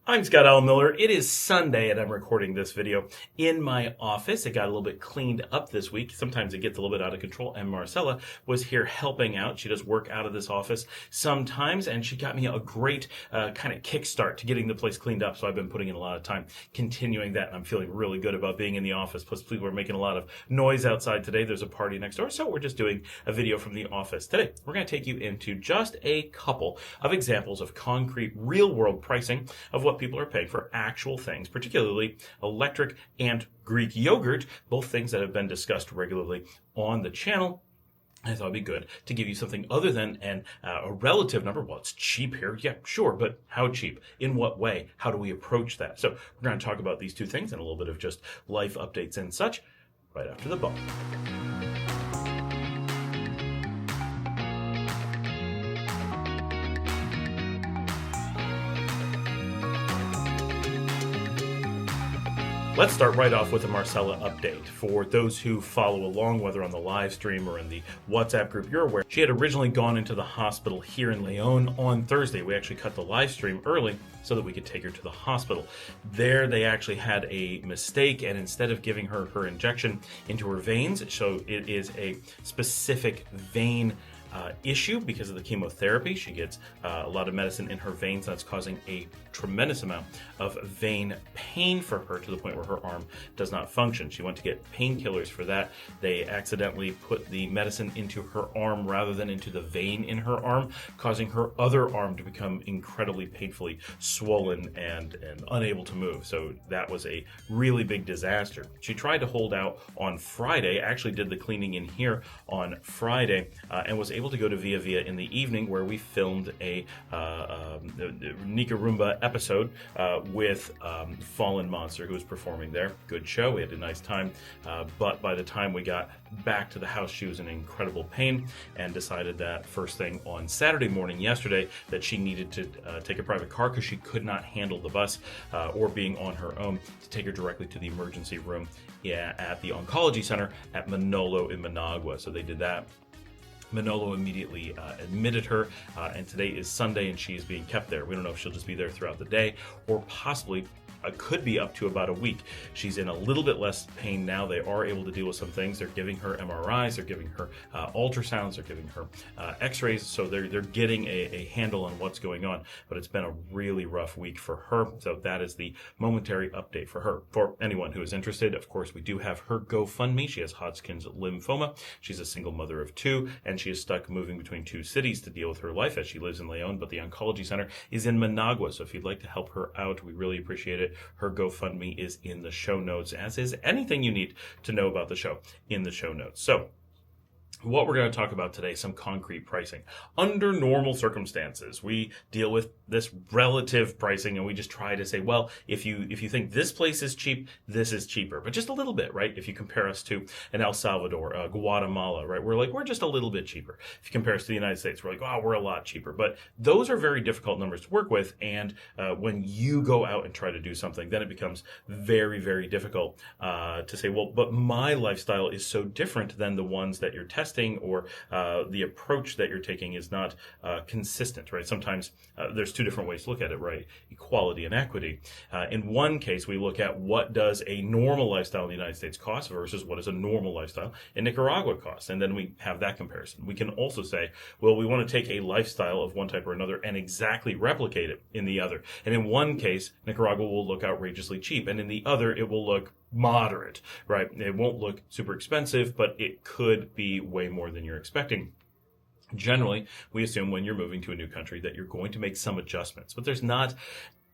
I'm Scott L. Miller. It is Sunday and I'm recording this video in my office. It got a little bit cleaned up this week. Sometimes it gets a little bit out of control, and Marcela was here helping out. She does work out of this office sometimes, and she got me a great kind of kickstart to getting the place cleaned up. So I've been putting in a lot of time continuing that, and I'm feeling really good about being in the office. Plus, people are making a lot of noise outside today. There's a party next door, so we're just doing a video from the office. Today, we're going to take you into just a couple of examples of concrete, real-world pricing of what people are paying for actual things, particularly electric and Greek yogurt, both things that have been discussed regularly on the channel. I thought it'd be good to give you something other than a relative number. Well, it's cheap here. Yeah, sure, but how cheap? In what way? How do we approach that? So we're going to talk about these two things and a little bit of just life updates and such right after the bump. Let's start right off with a Marcela update. For those who follow along, whether on the live stream or in the WhatsApp group, you're aware she had originally gone into the hospital here in Leon on Thursday. We actually cut the live stream early so that we could take her to the hospital. There, they actually had a mistake, and instead of giving her her injection into her veins, so it is a specific vein issue because of the chemotherapy. She gets a lot of medicine in her veins that's causing a tremendous amount of vein pain for her to the point where her arm does not function. She went to get painkillers for that. They accidentally put the medicine into her arm rather than into the vein in her arm, causing her other arm to become incredibly painfully swollen and unable to move. So that was a really big disaster. She tried to hold out on Friday, actually did the cleaning in here on Friday, and was able to go to Via Via in the evening, where we filmed a Nicaragua episode with Fallen Monster, who was performing there. Good show. We had a nice time, but by the time we got back to the house, she was in incredible pain and decided that first thing on Saturday morning yesterday that she needed to take a private car because she could not handle the bus or being on her own, to take her directly to the emergency room at the oncology center at Manolo in Managua. So they did that. Manolo immediately admitted her, and today is Sunday and she is being kept there. We don't know if she'll just be there throughout the day or possibly could be up to about a week. She's in a little bit less pain now. They are able to deal with some things. They're giving her MRIs, they're giving her ultrasounds, they're giving her x-rays, so they're getting a handle on what's going on. But it's been a really rough week for her, so that is the momentary update for her. For anyone who is interested, of course, we do have her GoFundMe. She has Hodgkin's Lymphoma. She's a single mother of two, and she is stuck moving between two cities to deal with her life as she lives in Leon, but the oncology center is in Managua. So if you'd like to help her out, we really appreciate it. Her GoFundMe is in the show notes, as is anything you need to know about the show in the show notes. So what we're going to talk about today, some concrete pricing. Under normal circumstances, we deal with this relative pricing, and we just try to say, well, if you think this place is cheap, this is cheaper, but just a little bit, right? If you compare us to an El Salvador, Guatemala, right? We're just a little bit cheaper. If you compare us to the United States, we're like, oh, we're a lot cheaper. But those are very difficult numbers to work with, and when you go out and try to do something, then it becomes very, very difficult to say, well, but my lifestyle is so different than the ones that you're testing, or the approach that you're taking is not consistent, right? Sometimes there's two different ways to look at it, right? Equality and equity. In one case, we look at what does a normal lifestyle in the United States cost versus what does a normal lifestyle in Nicaragua cost, and then we have that comparison. We can also say, well, we want to take a lifestyle of one type or another and exactly replicate it in the other. And in one case, Nicaragua will look outrageously cheap, and in the other, it will look moderate, right? It won't look super expensive, but it could be way more than you're expecting. Generally, we assume when you're moving to a new country that you're going to make some adjustments, but there's not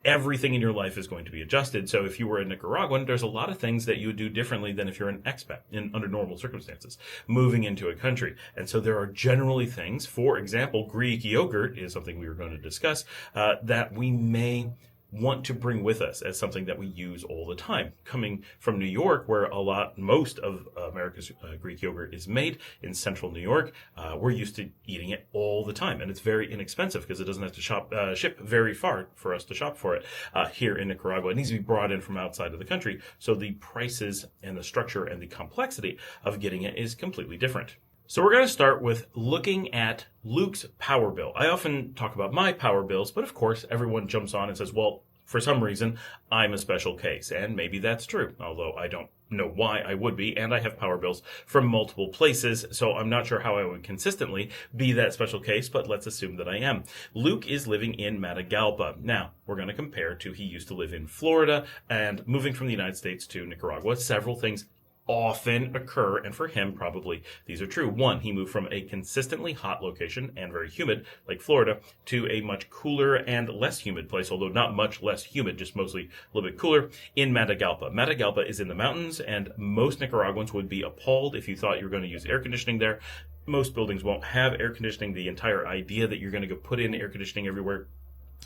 everything in your life is going to be adjusted. So if you were a Nicaraguan, there's a lot of things that you would do differently than if you're an expat under normal circumstances, moving into a country. And so there are generally things, for example, Greek yogurt is something we were going to discuss, that we may want to bring with us as something that we use all the time. Coming from New York, where most of America's Greek yogurt is made in central New York, we're used to eating it all the time. And it's very inexpensive because it doesn't have to ship very far for us to shop for it here in Nicaragua. It needs to be brought in from outside of the country. So the prices and the structure and the complexity of getting it is completely different. So we're going to start with looking at Luke's power bill. I often talk about my power bills, but of course everyone jumps on and says, well, For some reason, I'm a special case, and maybe that's true, although I don't know why I would be, and I have power bills from multiple places, so I'm not sure how I would consistently be that special case, but let's assume that I am. Luke is living in Matagalpa. Now, we're going to compare to he used to live in Florida, and moving from the United States to Nicaragua, several things often occur, and for him, probably these are true. One, he moved from a consistently hot location and very humid, like Florida, to a much cooler and less humid place, although not much less humid, just mostly a little bit cooler, in Matagalpa. Matagalpa is in the mountains, and most Nicaraguans would be appalled if you thought you were going to use air conditioning there. Most buildings won't have air conditioning. The entire idea that you're going to go put in air conditioning everywhere,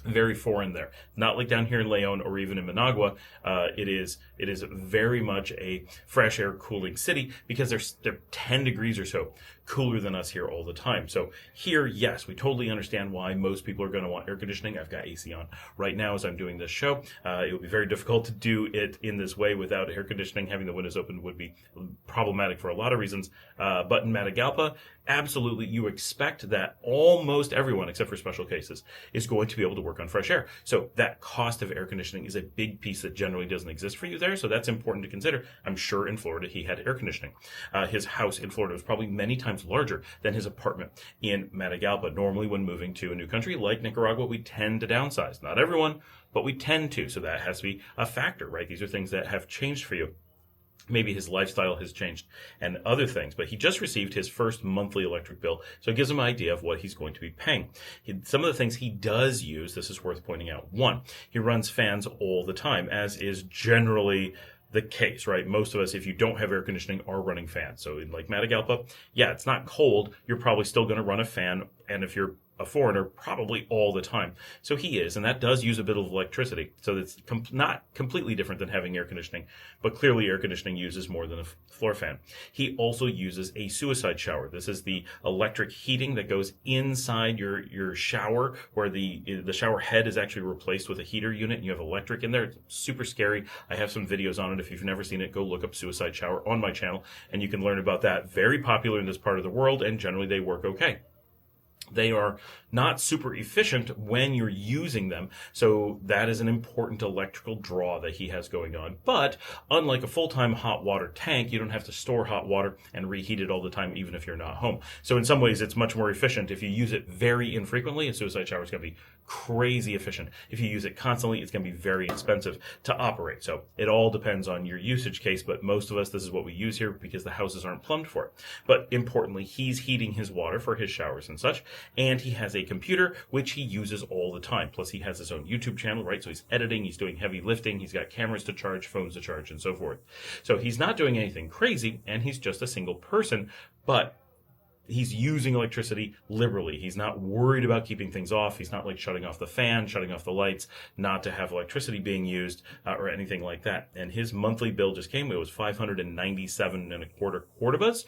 very foreign there. Not like down here in Leon or even in Managua. It is very much a fresh air cooling city because they're 10 degrees or so cooler than us here all the time. So here, yes, we totally understand why most people are going to want air conditioning. I've got AC on right now as I'm doing this show. It would be very difficult to do it in this way without air conditioning. Having the windows open would be problematic for a lot of reasons. But in Matagalpa, absolutely, you expect that almost everyone, except for special cases, is going to be able to work on fresh air. So that cost of air conditioning is a big piece that generally doesn't exist for you there. So that's important to consider. I'm sure in Florida he had air conditioning. His house in Florida was probably many times larger than his apartment in Matagalpa. Normally, when moving to a new country like Nicaragua, we tend to downsize. Not everyone, but we tend to. So that has to be a factor, right? These are things that have changed for you. Maybe his lifestyle has changed and other things, but he just received his first monthly electric bill, so it gives him an idea of what he's going to be paying. Some of the things he does use, this is worth pointing out. One, he runs fans all the time, as is generally the case, right? Most of us, if you don't have air conditioning, are running fans. So in like Matagalpa, yeah, it's not cold. You're probably still going to run a fan. And if you're a foreigner, probably all the time. So he is, and that does use a bit of electricity. So it's not completely different than having air conditioning, but clearly air conditioning uses more than a floor fan. He also uses a suicide shower. This is the electric heating that goes inside your shower, where the shower head is actually replaced with a heater unit, and you have electric in there. It's super scary. I have some videos on it. If you've never seen it, go look up suicide shower on my channel, and you can learn about that. Very popular in this part of the world, and generally they work okay. They are not super efficient when you're using them, so that is an important electrical draw that he has going on. But unlike a full-time hot water tank, you don't have to store hot water and reheat it all the time, even if you're not home. So in some ways, it's much more efficient. If you use it very infrequently, a suicide shower is going to be crazy efficient. If you use it constantly, it's going to be very expensive to operate. So it all depends on your usage case, but most of us, this is what we use here because the houses aren't plumbed for it. But importantly, he's heating his water for his showers and such, and he has a computer which he uses all the time. Plus he has his own YouTube channel, right? So he's editing, he's doing heavy lifting, he's got cameras to charge, phones to charge, and so forth. So he's not doing anything crazy, and he's just a single person, but he's using electricity liberally. He's not worried about keeping things off. He's not like shutting off the fan, shutting off the lights, not to have electricity being used or anything like that. And his monthly bill just came. It was $597.25 Cordobas,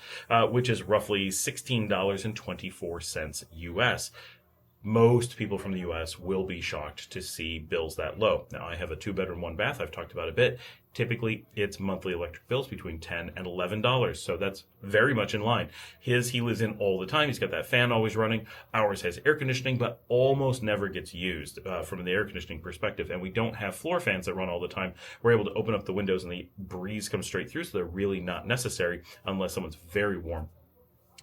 which is roughly $16.24 US. Most people from the U.S. will be shocked to see bills that low. Now, I have a 2-bedroom, 1-bath I've talked about a bit. Typically, it's monthly electric bills between $10 and $11, so that's very much in line. He lives in all the time. He's got that fan always running. Ours has air conditioning, but almost never gets used from the air conditioning perspective, and we don't have floor fans that run all the time. We're able to open up the windows and the breeze comes straight through, so they're really not necessary unless someone's very warm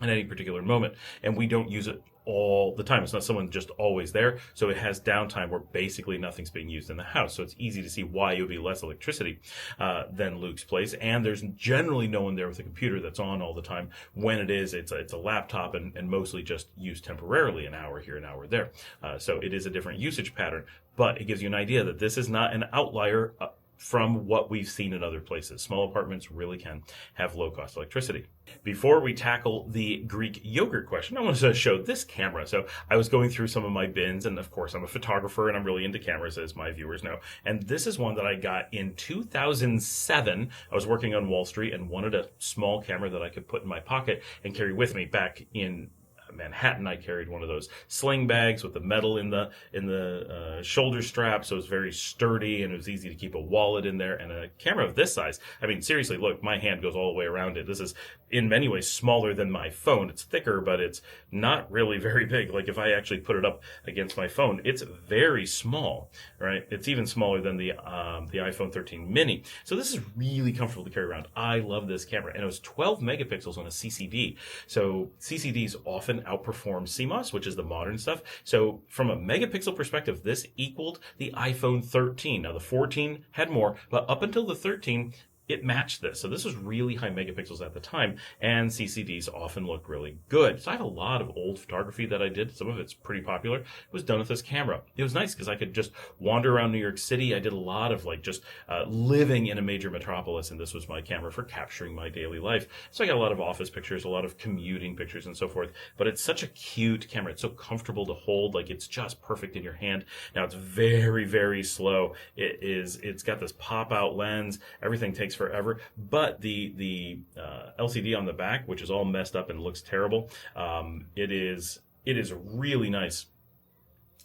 at any particular moment, and we don't use it all the time. It's not someone just always there, so it has downtime where basically nothing's being used in the house. So it's easy to see why it would be less electricity than Luke's place, and there's generally no one there with a computer that's on all the time. When it is, it's a laptop and mostly just used temporarily, an hour here, an hour there. So it is a different usage pattern, but it gives you an idea that this is not an outlier from what we've seen in other places. Small apartments really can have low-cost electricity. Before we tackle the Greek yogurt question, I wanted to show this camera. So I was going through some of my bins, and of course I'm a photographer and I'm really into cameras, as my viewers know. And this is one that I got in 2007. I was working on Wall Street and wanted a small camera that I could put in my pocket and carry with me back in Manhattan, I carried one of those sling bags with the metal in the shoulder strap, so it was very sturdy and it was easy to keep a wallet in there. And a camera of this size, I mean, seriously, look, my hand goes all the way around it. This is in many ways smaller than my phone. It's thicker, but it's not really very big. Like if I actually put it up against my phone, it's very small, right? It's even smaller than the iPhone 13 mini. So this is really comfortable to carry around. I love this camera, and it was 12 megapixels on a CCD. So CCDs often outperform CMOS, which is the modern stuff. So from a megapixel perspective, this equaled the iPhone 13. Now the 14 had more, but up until the 13, it matched this. So this was really high megapixels at the time, and CCDs often look really good. So I have a lot of old photography that I did. Some of it's pretty popular. It was done with this camera. It was nice because I could just wander around New York City. I did a lot of just living in a major metropolis, and this was my camera for capturing my daily life. So I got a lot of office pictures, a lot of commuting pictures and so forth. But it's such a cute camera. It's so comfortable to hold. Like it's just perfect in your hand. Now it's very, very slow. It's got this pop-out lens. Everything takes forever, but the LCD on the back, which is all messed up and looks terrible, it is really nice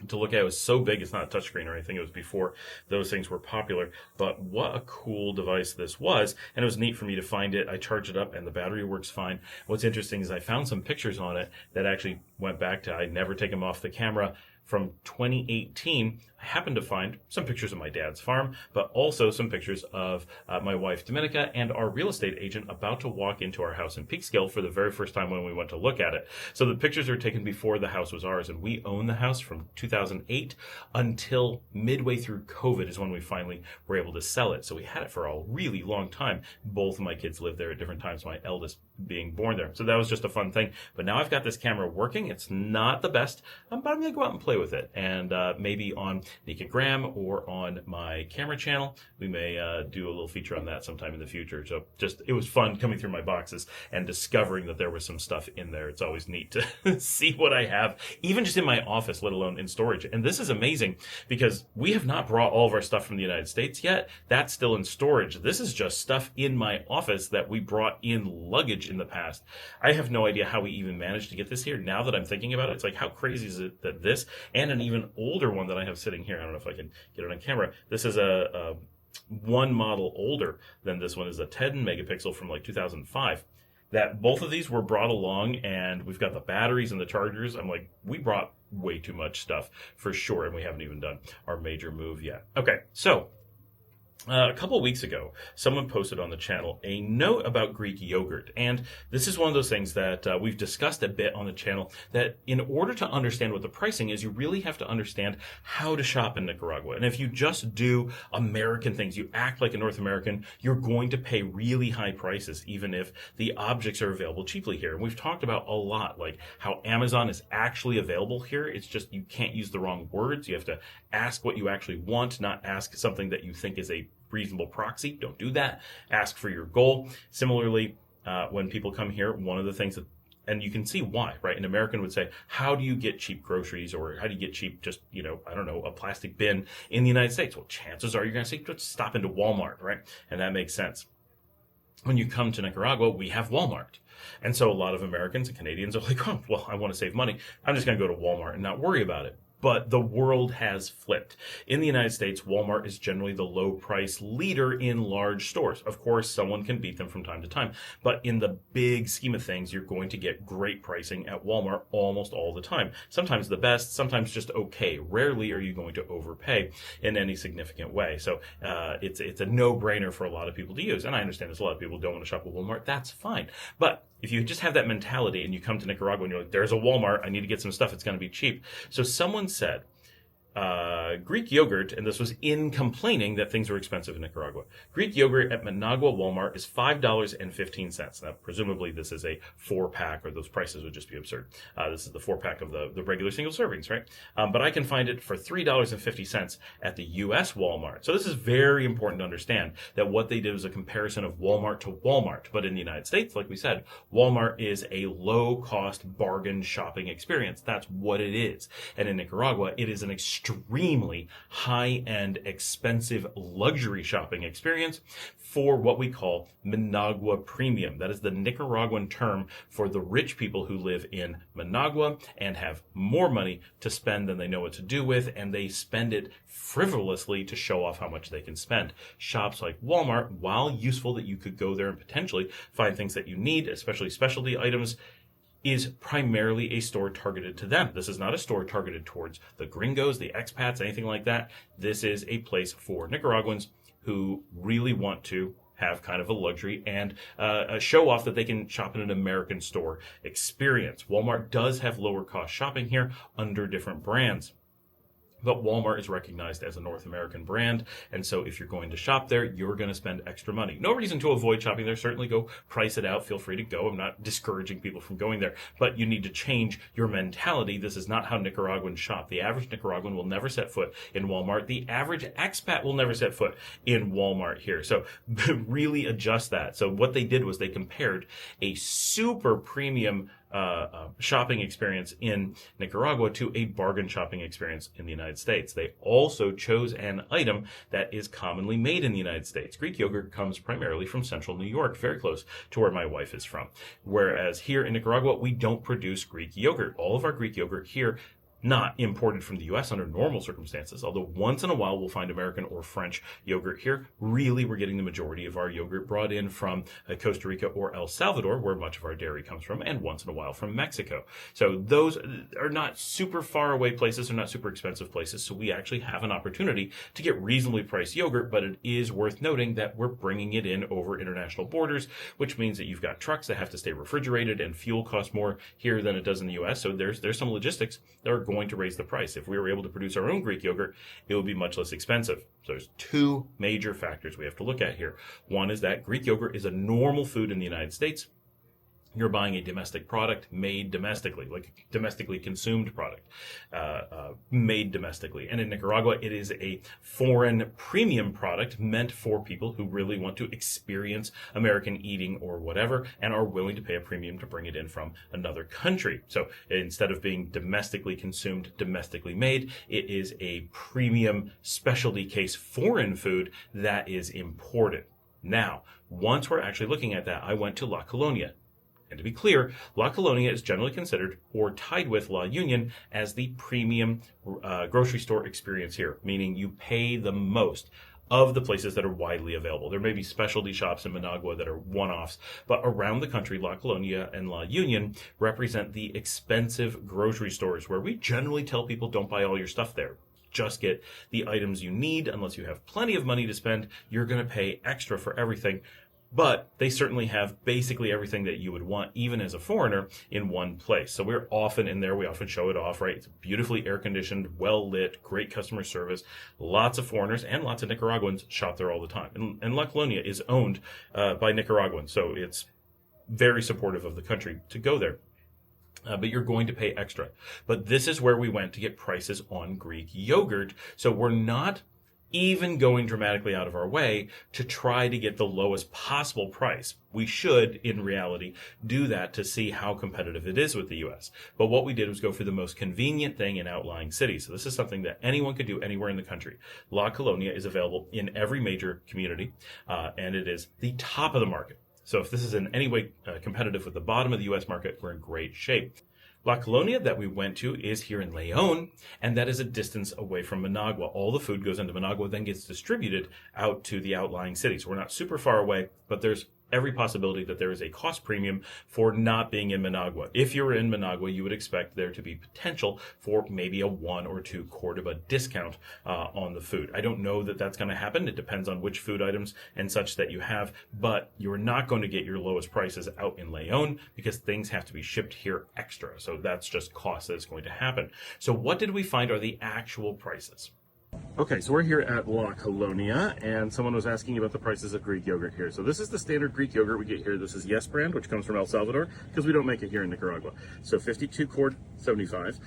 to look at. It was so big, it's not a touchscreen or anything. It was before those things were popular, but what a cool device this was. And it was neat for me to find it. I charged it up and the battery works fine. What's interesting is I found some pictures on it that actually went back to, I'd never taken them off the camera, from 2018. I happened to find some pictures of my dad's farm, but also some pictures of my wife Dominica and our real estate agent about to walk into our house in Peekskill for the very first time when we went to look at it. So the pictures are taken before the house was ours, and we owned the house from 2008 until midway through COVID is when we finally were able to sell it. So we had it for a really long time. Both of my kids lived there at different times, my eldest being born there. So that was just a fun thing. But now I've got this camera working. It's not the best, but I'm going to go out and play with it. And maybe on Nicaragua or on my camera channel, we may do a little feature on that sometime in the future. So just, it was fun coming through my boxes and discovering that there was some stuff in there. It's always neat to see what I have, even just in my office, let alone in storage. And this is amazing because we have not brought all of our stuff from the United States yet. That's still in storage. This is just stuff in my office that we brought in luggage in the past. I have no idea how we even managed to get this here. Now that I'm thinking about it, it's like, how crazy is it that this and an even older one that I have sitting here, I don't know if I can get it on camera, this is a one model older than this one, is a 10 megapixel from like 2005. That both of these were brought along, and we've got the batteries and the chargers. I'm like, we brought way too much stuff for sure, and we haven't even done our major move yet. Okay, so a couple of weeks ago, someone posted on the channel a note about Greek yogurt. And this is one of those things that we've discussed a bit on the channel, that in order to understand what the pricing is, you really have to understand how to shop in Nicaragua. And if you just do American things, you act like a North American, you're going to pay really high prices, even if the objects are available cheaply here. And we've talked about a lot, like how Amazon is actually available here. It's just you can't use the wrong words. You have to ask what you actually want, not ask something that you think is a reasonable proxy. Don't do that. Ask for your goal. Similarly, when people come here, one of the things that, and you can see why, right? An American would say, how do you get cheap groceries, or how do you get cheap just, I don't know, a plastic bin in the United States? Well, chances are you're going to say, let's stop into Walmart, right? And that makes sense. When you come to Nicaragua, we have Walmart. And so a lot of Americans and Canadians are like, oh, well, I want to save money. I'm just going to go to Walmart and not worry about it. But the world has flipped. In the United States, Walmart is generally the low price leader in large stores. Of course, someone can beat them from time to time. But in the big scheme of things, you're going to get great pricing at Walmart almost all the time. Sometimes the best, sometimes just okay. Rarely are you going to overpay in any significant way. So it's a no-brainer for a lot of people to use. And I understand there's a lot of people who don't want to shop at Walmart. That's fine. But if you just have that mentality and you come to Nicaragua and you're like, there's a Walmart, I need to get some stuff, it's going to be cheap. So someone said, Greek yogurt, and this was in complaining that things were expensive in Nicaragua. Greek yogurt at Managua Walmart is $5.15. Now, presumably this is a 4-pack, or those prices would just be absurd. This is the 4-pack of the regular single servings, right? But I can find it for $3.50 at the U.S. Walmart. So this is very important to understand, that what they did was a comparison of Walmart to Walmart. But in the United States, like we said, Walmart is a low-cost bargain shopping experience. That's what it is. And in Nicaragua, it is an extreme extremely high-end, expensive luxury shopping experience for what we call Managua Premium. That is the Nicaraguan term for the rich people who live in Managua and have more money to spend than they know what to do with, and they spend it frivolously to show off how much they can spend. Shops like Walmart, while useful that you could go there and potentially find things that you need, especially specialty items, is primarily a store targeted to them. This is not a store targeted towards the gringos, the expats, anything like that. This is a place for Nicaraguans who really want to have kind of a luxury and a show off that they can shop in an American store experience. Walmart does have lower cost shopping here under different brands. But Walmart is recognized as a North American brand, and so if you're going to shop there, you're going to spend extra money. No reason to avoid shopping there. Certainly go price it out. Feel free to go. I'm not discouraging people from going there, but you need to change your mentality. This is not how Nicaraguans shop. The average Nicaraguan will never set foot in Walmart. The average expat will never set foot in Walmart here. So really adjust that. So what they did was they compared a super premium shopping experience in Nicaragua to a bargain shopping experience in the United States. They also chose an item that is commonly made in the United States. Greek yogurt comes primarily from central New York, very close to where my wife is from. Whereas here in Nicaragua, we don't produce Greek yogurt. All of our Greek yogurt here, not imported from the U.S. under normal circumstances, although once in a while we'll find American or French yogurt here. Really, we're getting the majority of our yogurt brought in from Costa Rica or El Salvador, where much of our dairy comes from, and once in a while from Mexico. So those are not super far away places, they're not super expensive places, so we actually have an opportunity to get reasonably priced yogurt, but it is worth noting that we're bringing it in over international borders, which means that you've got trucks that have to stay refrigerated, and fuel costs more here than it does in the U.S., so there's some logistics that are going to raise the price. If we were able to produce our own Greek yogurt, it would be much less expensive. So there's two major factors we have to look at here. One is that Greek yogurt is a normal food in the United States. You're buying a domestic product made domestically, like a domestically consumed product, made domestically. And in Nicaragua, it is a foreign premium product meant for people who really want to experience American eating or whatever and are willing to pay a premium to bring it in from another country. So instead of being domestically consumed, domestically made, it is a premium specialty case foreign food that is imported. Now, once we're actually looking at that, I went to La Colonia. And to be clear, La Colonia is generally considered or tied with La Union as the premium grocery store experience here, meaning you pay the most of the places that are widely available. There may be specialty shops in Managua that are one-offs, but around the country, La Colonia and La Union represent the expensive grocery stores where we generally tell people don't buy all your stuff there. Just get the items you need. Unless you have plenty of money to spend, you're going to pay extra for everything. But they certainly have basically everything that you would want, even as a foreigner, in one place. So we're often in there. We often show it off, right? It's beautifully air-conditioned, well-lit, great customer service. Lots of foreigners and lots of Nicaraguans shop there all the time. And La Colonia is owned by Nicaraguans, so it's very supportive of the country to go there. But you're going to pay extra. But this is where we went to get prices on Greek yogurt. So we're not even going dramatically out of our way to try to get the lowest possible price. We should, in reality, do that to see how competitive it is with the U.S. But what we did was go for the most convenient thing in outlying cities. So this is something that anyone could do anywhere in the country. La Colonia is available in every major community, and it is the top of the market. So if this is in any way competitive with the bottom of the U.S. market, we're in great shape. La Colonia that we went to is here in León, and that is a distance away from Managua. All the food goes into Managua, then gets distributed out to the outlying cities. We're not super far away, but there's every possibility that there is a cost premium for not being in Managua. If you're in Managua, you would expect there to be potential for maybe a 1 or 2 Cordoba discount on the food. I don't know that that's going to happen. It depends on which food items and such that you have, but you're not going to get your lowest prices out in León because things have to be shipped here extra. So that's just cost that is going to happen. So what did we find are the actual prices? Okay, so we're here at La Colonia, and someone was asking about the prices of Greek yogurt here. So this is the standard Greek yogurt we get here. This is Yes brand, which comes from El Salvador, because we don't make it here in Nicaragua. So 52 quart, 75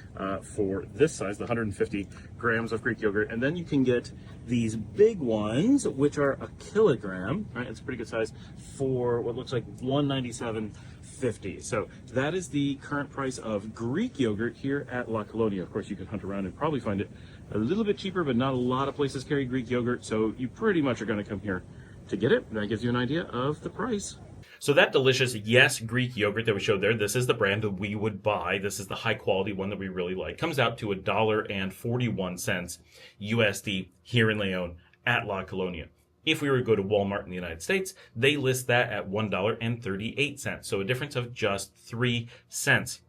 for this size, the 150 grams of Greek yogurt. And then you can get these big ones, which are a kilogram, right? It's a pretty good size, for what looks like $197.50. So that is the current price of Greek yogurt here at La Colonia. Of course, you can hunt around and probably find it a little bit cheaper, but not a lot of places carry Greek yogurt, so you pretty much are going to come here to get it. And that gives you an idea of the price. So that delicious, yes, Greek yogurt that we showed there, this is the brand that we would buy. This is the high quality one that we really like. Comes out to $1.41 USD here in Leon at La Colonia. If we were to go to Walmart in the United States, they list that at $1.38. So a difference of just 3 cents.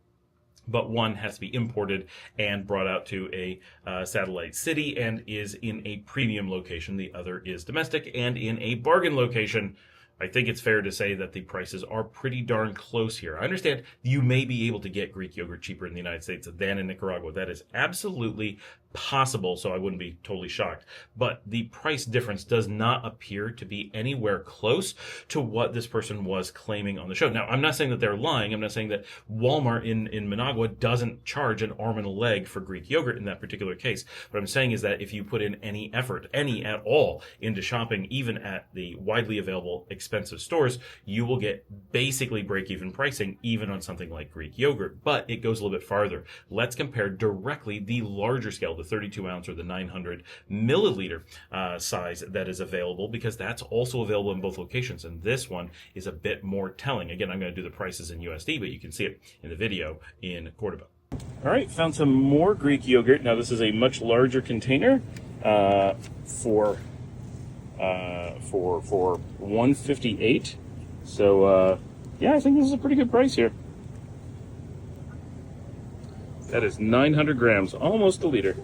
But one has to be imported and brought out to a satellite city and is in a premium location. The other is domestic and in a bargain location. I think it's fair to say that the prices are pretty darn close here. I understand you may be able to get Greek yogurt cheaper in the United States than in Nicaragua. That is absolutely possible, so I wouldn't be totally shocked. But the price difference does not appear to be anywhere close to what this person was claiming on the show. Now, I'm not saying that they're lying. I'm not saying that Walmart in Managua doesn't charge an arm and a leg for Greek yogurt in that particular case. What I'm saying is that if you put in any effort, any at all, into shopping, even at the widely available expensive stores, you will get basically break-even pricing, even on something like Greek yogurt. But it goes a little bit farther. Let's compare directly the larger scale, the 32 ounce or the 900 milliliter size that is available, because that's also available in both locations. And this one is a bit more telling. Again, I'm going to do the prices in USD, but you can see it in the video in Cordoba. All right, found some more Greek yogurt. Now this is a much larger container for $1.58. So yeah, I think this is a pretty good price here. That is 900 grams, almost a liter.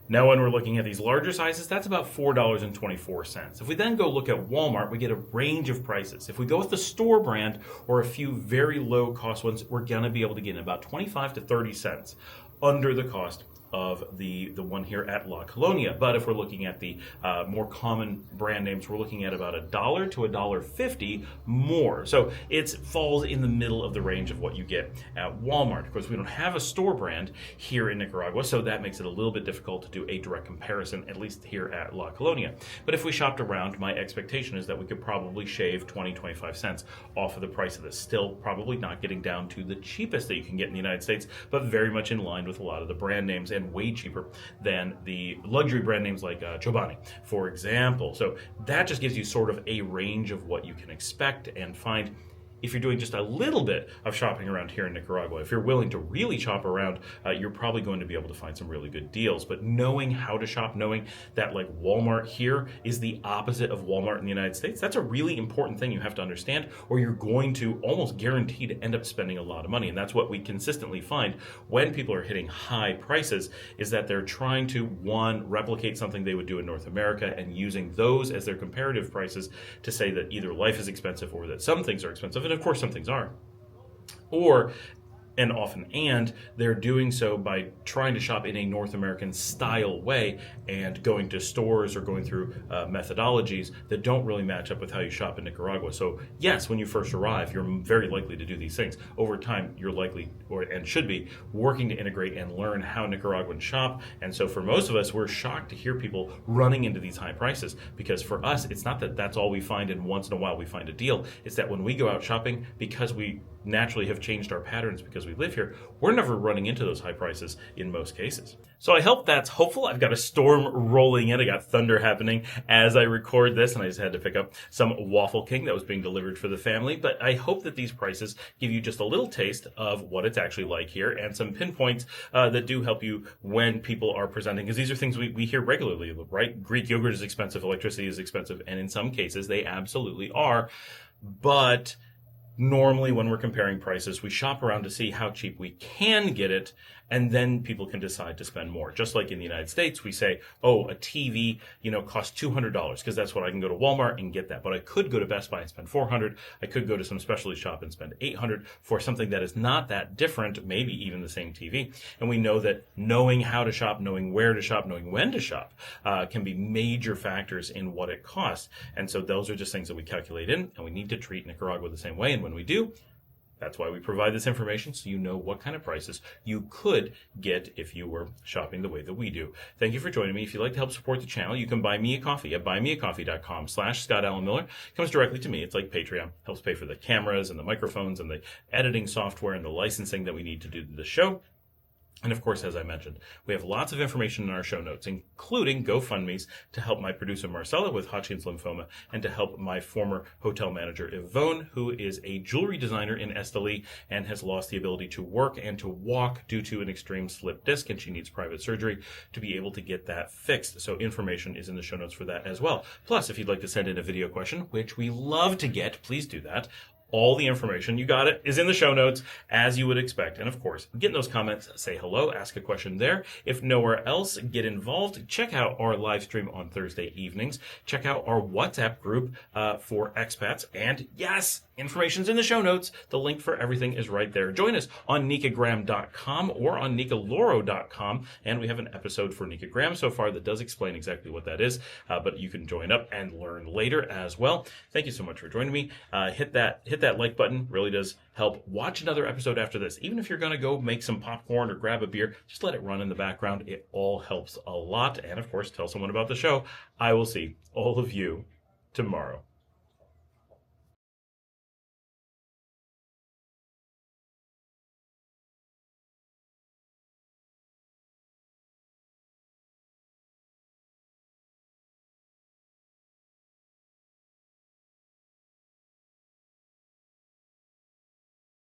Now, when we're looking at these larger sizes, that's about $4.24. If we then go look at Walmart, we get a range of prices. If we go with the store brand or a few very low cost ones, we're going to be able to get in about 25 to 30 cents under the cost of the one here at La Colonia. But if we're looking at the more common brand names, we're looking at about $1 to $1.50 more. So it falls in the middle of the range of what you get at Walmart. Of course, we don't have a store brand here in Nicaragua, so that makes it a little bit difficult to do a direct comparison, at least here at La Colonia. But if we shopped around, my expectation is that we could probably shave 20, 25 cents off of the price of this. Still probably not getting down to the cheapest that you can get in the United States, but very much in line with a lot of the brand names and way cheaper than the luxury brand names like Chobani, for example. So that just gives you sort of a range of what you can expect and find if you're doing just a little bit of shopping around here in Nicaragua. If you're willing to really shop around, you're probably going to be able to find some really good deals. But knowing how to shop, knowing that like Walmart here is the opposite of Walmart in the United States, that's a really important thing you have to understand, or you're going to almost guarantee to end up spending a lot of money. And that's what we consistently find when people are hitting high prices, is that they're trying to, one, replicate something they would do in North America and using those as their comparative prices to say that either life is expensive or that some things are expensive. And of course, some things are. Or, and often, they're doing so by trying to shop in a North American style way and going to stores or going through methodologies that don't really match up with how you shop in Nicaragua. So yes, when you first arrive, you're very likely to do these things. Over time, you're likely, and should be, working to integrate and learn how Nicaraguans shop. And so for most of us, we're shocked to hear people running into these high prices, because for us, it's not that that's all we find and once in a while we find a deal. It's that when we go out shopping, because we naturally have changed our patterns because we live here, we're never running into those high prices in most cases. So I hope that's hopeful. I've got a storm rolling in. I got thunder happening as I record this, and I just had to pick up some Waffle King that was being delivered for the family. But I hope that these prices give you just a little taste of what it's actually like here and some pinpoints that do help you when people are presenting, because these are things we hear regularly, right? Greek yogurt is expensive, electricity is expensive, and in some cases they absolutely are. But normally when we're comparing prices, we shop around to see how cheap we can get it, and then people can decide to spend more. Just like in the United States, we say, oh, a TV, costs $200 because that's what I can go to Walmart and get that. But I could go to Best Buy and spend $400. I could go to some specialty shop and spend $800 for something that is not that different, maybe even the same TV. And we know that knowing how to shop, knowing where to shop, knowing when to shop can be major factors in what it costs. And so those are just things that we calculate in, and we need to treat Nicaragua the same way. And when we do, that's why we provide this information, so you know what kind of prices you could get if you were shopping the way that we do. Thank you for joining me. If you'd like to help support the channel, you can buy me a coffee at buymeacoffee.com/ScottAllenMiller. It comes directly to me. It's like Patreon. Helps pay for the cameras and the microphones and the editing software and the licensing that we need to do the show. And of course, as I mentioned, we have lots of information in our show notes, including GoFundMe's to help my producer Marcela with Hodgkin's lymphoma and to help my former hotel manager Ivonne, who is a jewelry designer in Esteli and has lost the ability to work and to walk due to an extreme slip disc, and she needs private surgery to be able to get that fixed. So information is in the show notes for that as well. Plus, if you'd like to send in a video question, which we love to get, please do that. All the information, you got it, is in the show notes, as you would expect. And of course, get in those comments, say hello, ask a question there. If nowhere else, get involved. Check out our live stream on Thursday evenings. Check out our WhatsApp group for expats. And yes, information's in the show notes. The link for everything is right there. Join us on nicagram.com or on nicaloro.com. And we have an episode for Nicagram so far that does explain exactly what that is. But you can join up and learn later as well. Thank you so much for joining me. Hit that like button. Really does help. Watch another episode after this. Even if you're going to go make some popcorn or grab a beer, just let it run in the background. It all helps a lot. And of course, tell someone about the show. I will see all of you tomorrow.